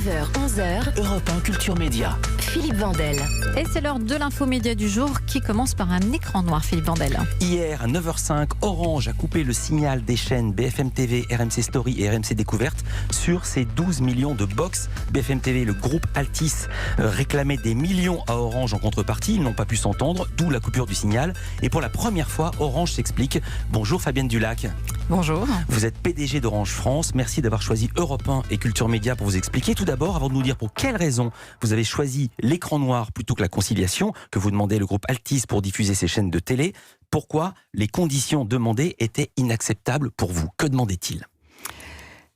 9h-11h, Europe 1 Culture Média. Philippe Vandel. Et c'est l'heure de l'infomédia du jour qui commence par un écran noir, Philippe Vandel. Hier à 9h05, Orange a coupé le signal des chaînes BFM TV, RMC Story et RMC Découverte sur ses 12 millions de box. BFM TV, le groupe Altis, réclamait des millions à Orange en contrepartie. Ils n'ont pas pu s'entendre, d'où la coupure du signal. Et pour la première fois, Orange s'explique. Bonjour Fabienne Dulac. Bonjour. Vous êtes PDG d'Orange France. Merci d'avoir choisi Europe 1 et Culture Média pour vous expliquer. Tout d'abord, avant de nous dire pour quelles raisons vous avez choisi l'écran noir plutôt que la conciliation que vous demandez le groupe Altis pour diffuser ses chaînes de télé, pourquoi les conditions demandées étaient inacceptables pour vous? Que demandait-il?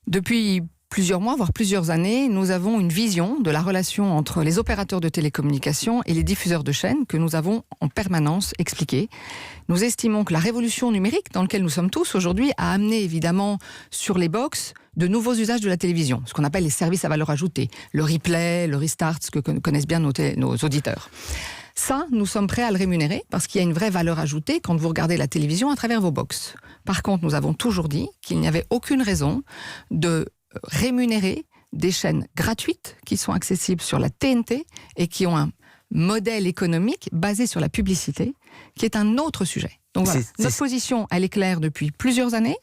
Depuis plusieurs mois, voire plusieurs années, nous avons une vision de la relation entre les opérateurs de télécommunications et les diffuseurs de chaînes que nous avons en permanence expliquée. Nous estimons que la révolution numérique dans laquelle nous sommes tous aujourd'hui a amené évidemment sur les box de nouveaux usages de la télévision, ce qu'on appelle les services à valeur ajoutée, le replay, le restart, ce que connaissent bien nos auditeurs. Ça, nous sommes prêts à le rémunérer parce qu'il y a une vraie valeur ajoutée quand vous regardez la télévision à travers vos box. Par contre, nous avons toujours dit qu'il n'y avait aucune raison de rémunérer des chaînes gratuites qui sont accessibles sur la TNT et qui ont un modèle économique basé sur la publicité, qui est un autre sujet. Donc voilà, notre position, elle est claire depuis plusieurs années.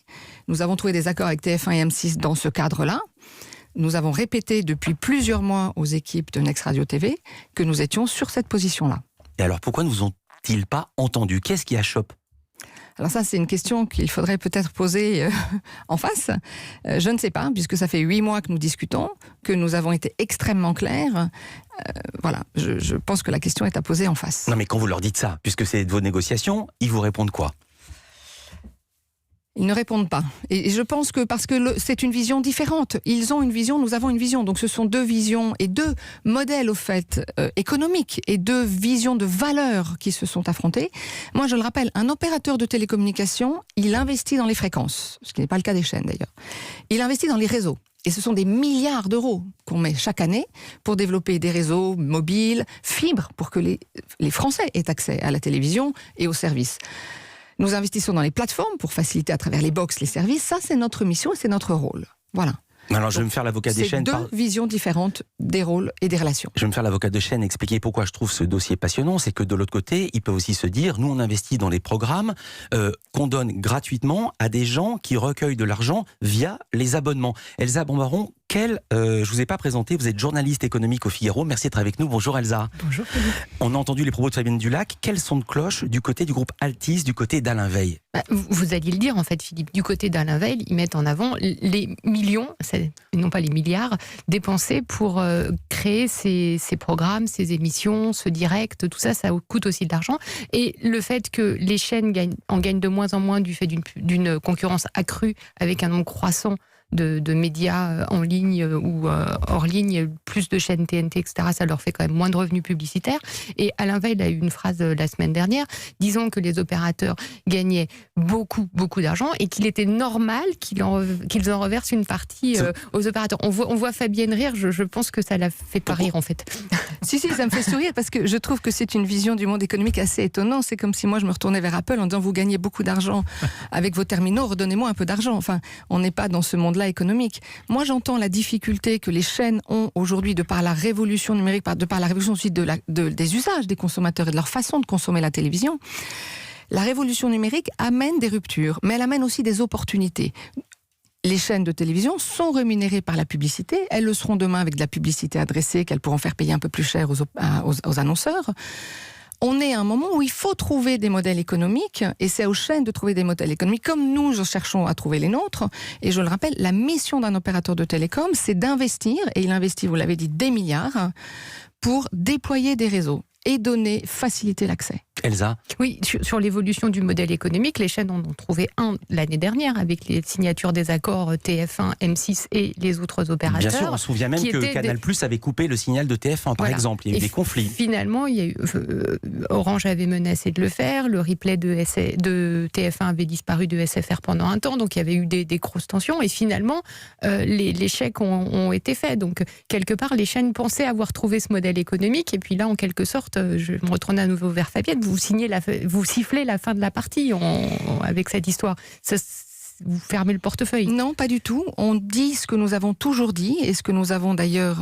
Nous avons trouvé des accords avec TF1 et M6 dans ce cadre-là. Nous avons répété depuis plusieurs mois aux équipes de Next Radio TV que nous étions sur cette position-là. Et alors pourquoi ne vous ont-ils pas entendu? Qu'est-ce qui achoppe? Alors ça, c'est une question qu'il faudrait peut-être poser en face. Je ne sais pas, puisque ça fait 8 mois que nous discutons, que nous avons été extrêmement clairs. Voilà, je pense que la question est à poser en face. Non mais quand vous leur dites ça, puisque c'est de vos négociations, ils vous répondent quoi? Ils ne répondent pas. Et je pense que parce que c'est une vision différente. Ils ont une vision, nous avons une vision. Donc ce sont deux visions et deux modèles au fait économiques et deux visions de valeurs qui se sont affrontées. Moi je le rappelle, un opérateur de télécommunication, il investit dans les fréquences, ce qui n'est pas le cas des chaînes d'ailleurs. Il investit dans les réseaux. Et ce sont des milliards d'euros qu'on met chaque année pour développer des réseaux mobiles, fibres, pour que les Français aient accès à la télévision et aux services. Nous investissons dans les plateformes pour faciliter à travers les box les services. Ça, c'est notre mission et c'est notre rôle. Voilà. Alors, je vais me faire l'avocat des chaînes. C'est deux visions différentes des rôles et des relations. Je vais me faire l'avocat de chaîne, expliquer pourquoi je trouve ce dossier passionnant. C'est que de l'autre côté, ils peuvent aussi se dire, nous on investit dans les programmes qu'on donne gratuitement à des gens qui recueillent de l'argent via les abonnements. Elsa Bombaron, je vous ai pas présenté, vous êtes journaliste économique au Figaro. Merci d'être avec nous. Bonjour Elsa. Bonjour Philippe. On a entendu les propos de Fabienne Dulac. Quels sont de cloche du côté du groupe Altis, du côté d'Alain Veil? Vous alliez le dire en fait Philippe, du côté d'Alain Veil, ils mettent en avant les millions, non pas les milliards, dépensés pour créer ces programmes, ces émissions, ce direct, tout ça, ça coûte aussi de l'argent. Et le fait que les chaînes en gagnent de moins en moins du fait d'une concurrence accrue avec un nombre croissant de médias en ligne ou hors ligne, plus de chaînes TNT, etc., ça leur fait quand même moins de revenus publicitaires. Et Alain Veil a eu une phrase la semaine dernière, disant que les opérateurs gagnaient beaucoup d'argent et qu'il était normal qu'ils en reversent une partie aux opérateurs. On voit Fabienne rire, je pense que ça la fait pas rire en fait. Si, ça me fait sourire parce que je trouve que c'est une vision du monde économique assez étonnante. C'est comme si moi je me retournais vers Apple en disant vous gagnez beaucoup d'argent avec vos terminaux, redonnez-moi un peu d'argent. Enfin, on n'est pas dans ce monde-là économique. Moi, j'entends la difficulté que les chaînes ont aujourd'hui de par la révolution numérique, de par la révolution aussi des usages des consommateurs et de leur façon de consommer la télévision. La révolution numérique amène des ruptures, mais elle amène aussi des opportunités. Les chaînes de télévision sont rémunérées par la publicité. Elles le seront demain avec de la publicité adressée qu'elles pourront faire payer un peu plus cher aux annonceurs. On est à un moment où il faut trouver des modèles économiques, et c'est aux chaînes de trouver des modèles économiques, comme nous cherchons à trouver les nôtres. Et je le rappelle, la mission d'un opérateur de télécom, c'est d'investir, et il investit, vous l'avez dit, des milliards, pour déployer des réseaux et faciliter l'accès. Elsa? Oui, sur l'évolution du modèle économique, les chaînes en ont trouvé un l'année dernière avec les signatures des accords TF1, M6 et les autres opérateurs. Bien sûr, on se souvient même que Canal+ avait coupé le signal de TF1, par exemple. Il y a eu des conflits. Finalement, Orange avait menacé de le faire, le replay de TF1 avait disparu de SFR pendant un temps, donc il y avait eu des grosses tensions, et finalement, les chèques ont été faits. Donc, quelque part, les chaînes pensaient avoir trouvé ce modèle économique, et puis là, en quelque sorte, je me retourne à nouveau vers Fabienne, vous sifflez la fin de la partie avec cette histoire. vous fermez le portefeuille. Non, pas du tout. On dit ce que nous avons toujours dit et ce que nous avons d'ailleurs,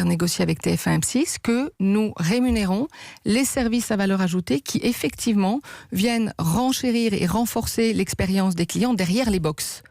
négocié avec TF1 M6, que nous rémunérons les services à valeur ajoutée qui effectivement viennent renchérir et renforcer l'expérience des clients derrière les box.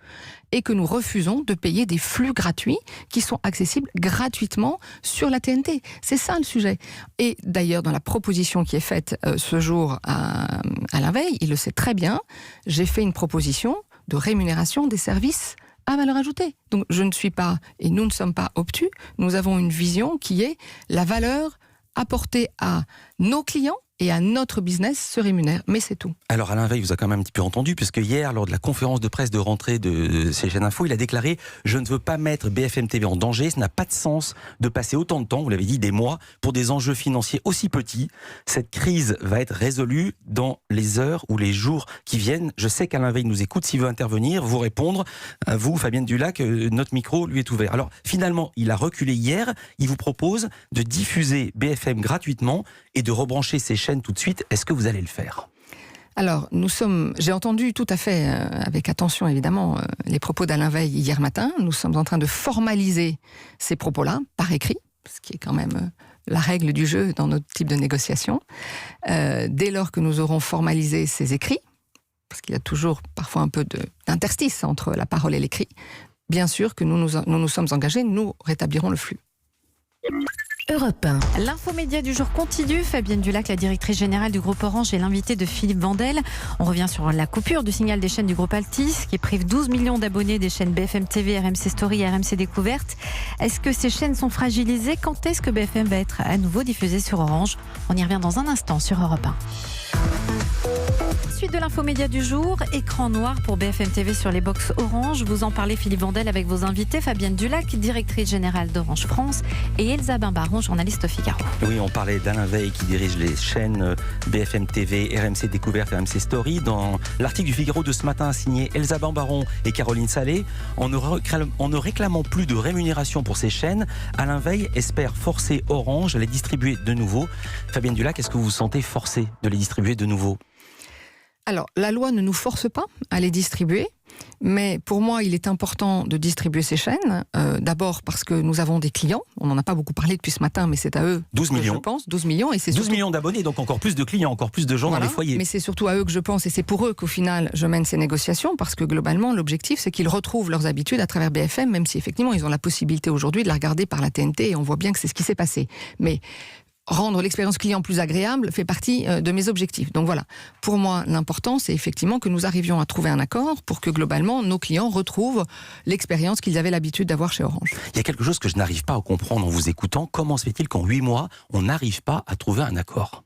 Et que nous refusons de payer des flux gratuits qui sont accessibles gratuitement sur la TNT. C'est ça le sujet. Et d'ailleurs, dans la proposition qui est faite ce jour à Alain Veil, il le sait très bien, j'ai fait une proposition de rémunération des services à valeur ajoutée. Donc je ne suis pas, et nous ne sommes pas obtus, nous avons une vision qui est la valeur apportée à nos clients et à notre business se rémunère, mais c'est tout. Alors Alain Veil vous a quand même un petit peu entendu, puisque hier, lors de la conférence de presse de rentrée de CGN Info, il a déclaré « Je ne veux pas mettre BFM TV en danger, ça n'a pas de sens de passer autant de temps, vous l'avez dit, des mois, pour des enjeux financiers aussi petits. Cette crise va être résolue dans les heures ou les jours qui viennent. Je sais qu'Alain Veil nous écoute, s'il veut intervenir, vous répondre, à vous, Fabienne Dulac, notre micro lui est ouvert. » Alors finalement, il a reculé hier, il vous propose de diffuser BFM gratuitement et de rebrancher ses chaînes tout de suite. Est-ce que vous allez le faire ? Alors, j'ai entendu tout à fait, avec attention évidemment, les propos d'Alain Veil hier matin. Nous sommes en train de formaliser ces propos-là par écrit, ce qui est quand même la règle du jeu dans notre type de négociation. Dès lors que nous aurons formalisé ces écrits, parce qu'il y a toujours parfois un peu d'interstice entre la parole et l'écrit, bien sûr que nous sommes engagés, nous rétablirons le flux. Europe 1. L'infomédia du jour continue. Fabienne Dulac, la directrice générale du groupe Orange, est l'invitée de Philippe Vandel. On revient sur la coupure du signal des chaînes du groupe Altis, qui prive 12 millions d'abonnés des chaînes BFM TV, RMC Story et RMC Découverte. Est-ce que ces chaînes sont fragilisées ? Quand est-ce que BFM va être à nouveau diffusée sur Orange ? On y revient dans un instant sur Europe 1. Suite de l'infomédia du jour, écran noir pour BFM TV sur les box Orange. Vous en parlez, Philippe Vandel, avec vos invités, Fabienne Dulac, directrice générale d'Orange France, et Elsa Bimbaron, journaliste au Figaro. Oui, on parlait d'Alain Veil qui dirige les chaînes BFM TV, RMC Découverte, RMC Story. Dans l'article du Figaro de ce matin, signé Elsa Bimbaron et Caroline Salé, en ne réclamant plus de rémunération pour ces chaînes, Alain Veil espère forcer Orange à les distribuer de nouveau. Fabienne Dulac, est-ce que vous vous sentez forcé de les distribuer de nouveau ? Alors, la loi ne nous force pas à les distribuer, mais pour moi, il est important de distribuer ces chaînes. D'abord parce que nous avons des clients. On n'en a pas beaucoup parlé depuis ce matin, mais c'est à eux 12 millions. Que je pense. 12 millions. Et c'est 12 millions d'abonnés, donc encore plus de clients, encore plus de gens dans les foyers. Mais c'est surtout à eux que je pense, et c'est pour eux qu'au final, je mène ces négociations, parce que globalement, l'objectif, c'est qu'ils retrouvent leurs habitudes à travers BFM, même si effectivement, ils ont la possibilité aujourd'hui de la regarder par la TNT, et on voit bien que c'est ce qui s'est passé. Mais rendre l'expérience client plus agréable fait partie de mes objectifs. Donc voilà, pour moi, l'important, c'est effectivement que nous arrivions à trouver un accord pour que globalement, nos clients retrouvent l'expérience qu'ils avaient l'habitude d'avoir chez Orange. Il y a quelque chose que je n'arrive pas à comprendre en vous écoutant. Comment se fait-il qu'en 8 mois, on n'arrive pas à trouver un accord ?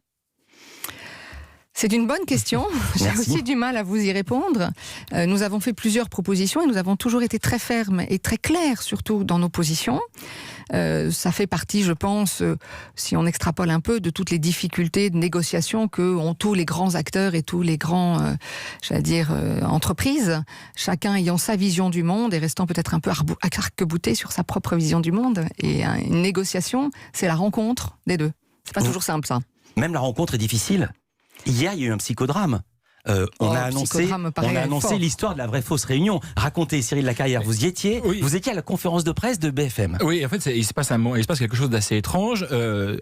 C'est une bonne question. J'ai aussi du mal à vous y répondre. Nous avons fait plusieurs propositions et nous avons toujours été très fermes et très clairs, surtout dans nos positions. Ça fait partie, je pense, si on extrapole un peu, de toutes les difficultés de négociation que ont tous les grands acteurs et tous les grands, entreprises, chacun ayant sa vision du monde et restant peut-être un peu arc-bouté sur sa propre vision du monde. Et une négociation, c'est la rencontre des deux. C'est pas toujours simple, ça. Même la rencontre est difficile. Hier, il y a eu un psychodrame. On a annoncé l'histoire de la vraie fausse réunion. Racontez, Cyril Lacarrière, vous y étiez. Oui. Vous étiez à la conférence de presse de BFM. Oui, en fait, il se passe quelque chose d'assez étrange.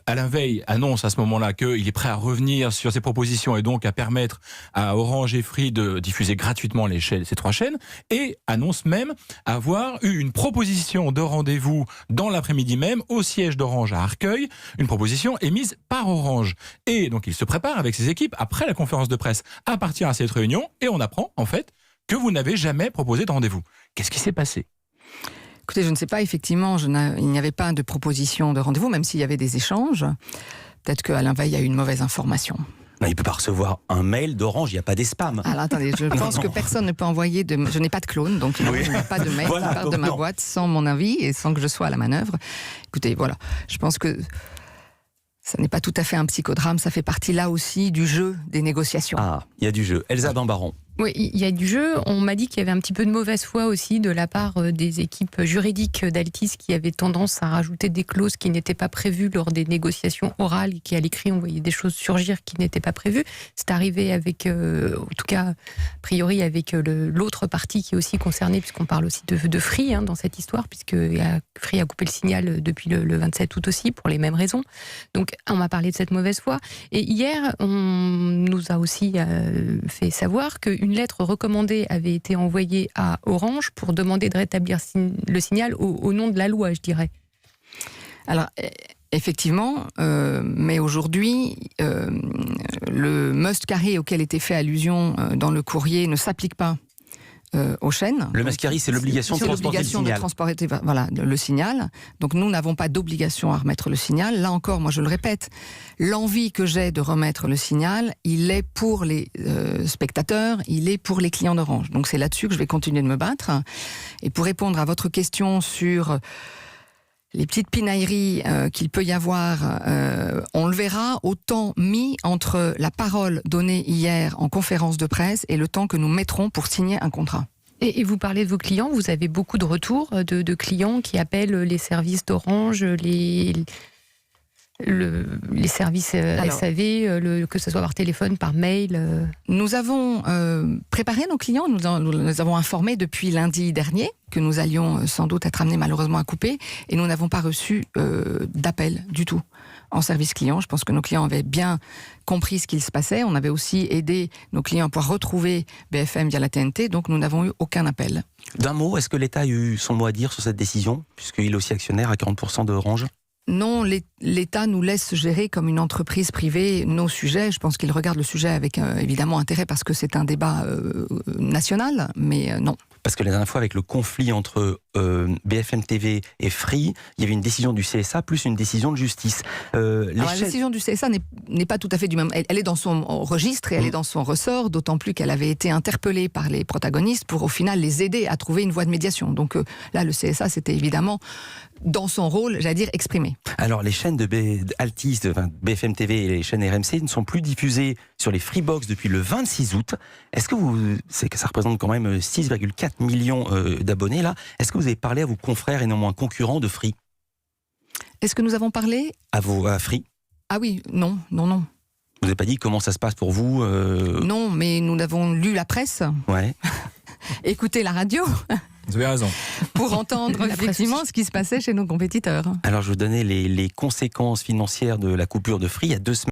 Alain Veil annonce à ce moment-là qu'il est prêt à revenir sur ses propositions et donc à permettre à Orange et Free de diffuser gratuitement ces 3 chaînes, et annonce même avoir eu une proposition de rendez-vous dans l'après-midi même au siège d'Orange à Arcueil, une proposition émise par Orange. Et donc il se prépare avec ses équipes après la conférence de presse à partir à cette réunion, et on apprend en fait que vous n'avez jamais proposé de rendez-vous. Qu'est-ce qui s'est passé ? Écoutez, je ne sais pas, effectivement, il n'y avait pas de proposition de rendez-vous, même s'il y avait des échanges. Peut-être qu'Alain Veil a eu une mauvaise information. Non, il ne peut pas recevoir un mail d'Orange, il n'y a pas des spams. Alors attendez, je pense que personne ne peut envoyer de... Je n'ai pas de clone, donc il n'y a pas de mail qui part de ma boîte sans mon avis et sans que je sois à la manœuvre. Écoutez, voilà, je pense que ça n'est pas tout à fait un psychodrame, ça fait partie là aussi du jeu des négociations. Ah, il y a du jeu. Elsa Bimbaron. Oui, il y a du jeu. On m'a dit qu'il y avait un petit peu de mauvaise foi aussi de la part des équipes juridiques d'Altis qui avaient tendance à rajouter des clauses qui n'étaient pas prévues lors des négociations orales, qui à l'écrit on voyait des choses surgir qui n'étaient pas prévues. C'est arrivé avec, en tout cas, a priori avec l'autre partie qui est aussi concernée, puisqu'on parle aussi de Free dans cette histoire, puisque Free a coupé le signal depuis le 27 août aussi, pour les mêmes raisons. Donc on m'a parlé de cette mauvaise foi. Et hier, on nous a aussi fait savoir qu'une lettre recommandée avait été envoyée à Orange pour demander de rétablir le signal au nom de la loi, je dirais. Alors, effectivement, mais aujourd'hui, le must carry auquel était fait allusion dans le courrier ne s'applique pas aux chaînes. Le must carry, c'est l'obligation de transporter le signal. De transporter, voilà, le signal. Donc nous n'avons pas d'obligation à remettre le signal. Là encore, moi je le répète, l'envie que j'ai de remettre le signal, il est pour les spectateurs, il est pour les clients d'Orange. Donc c'est là-dessus que je vais continuer de me battre. Et pour répondre à votre question sur les petites pinailleries qu'il peut y avoir, on le verra au temps mis entre la parole donnée hier en conférence de presse et le temps que nous mettrons pour signer un contrat. Et vous parlez de vos clients, vous avez beaucoup de retours de clients qui appellent les services d'Orange, les services SAV, que ce soit par téléphone, par mail. Nous avons préparé nos clients, nous les avons informés depuis lundi dernier que nous allions sans doute être amenés malheureusement à couper, et nous n'avons pas reçu d'appel du tout en service client. Je pense que nos clients avaient bien compris ce qu'il se passait. On avait aussi aidé nos clients à pouvoir retrouver BFM via la TNT, donc nous n'avons eu aucun appel. D'un mot, est-ce que l'État a eu son mot à dire sur cette décision, puisqu'il est aussi actionnaire à 40% d'Orange ? Non, l'État nous laisse gérer comme une entreprise privée nos sujets. Je pense qu'il regarde le sujet avec évidemment intérêt parce que c'est un débat national, mais non. Parce que la dernière fois, avec le conflit entre BFM TV et Free, il y avait une décision du CSA plus une décision de justice. La décision du CSA n'est pas tout à fait du même. Elle est dans son registre et elle est dans son ressort, d'autant plus qu'elle avait été interpellée par les protagonistes pour au final les aider à trouver une voie de médiation. Donc là, le CSA, c'était évidemment dans son rôle, j'allais dire, exprimé. Alors, les chaînes de Altis, BFM TV et les chaînes RMC ne sont plus diffusées sur les Freebox depuis le 26 août. Est-ce que ça représente quand même 6,4 millions d'abonnés là. Est-ce que vous avez parlé à vos confrères et non moins concurrents de Free ? Est-ce que nous avons parlé à Free ? Ah oui, non. Vous n'avez pas dit comment ça se passe pour vous Non, mais nous avons lu la presse. Ouais. Écouté la radio. Vous avez raison. Pour entendre effectivement ce qui se passait chez nos compétiteurs. Alors je vous donnais les conséquences financières de la coupure de Free il y a 2 semaines.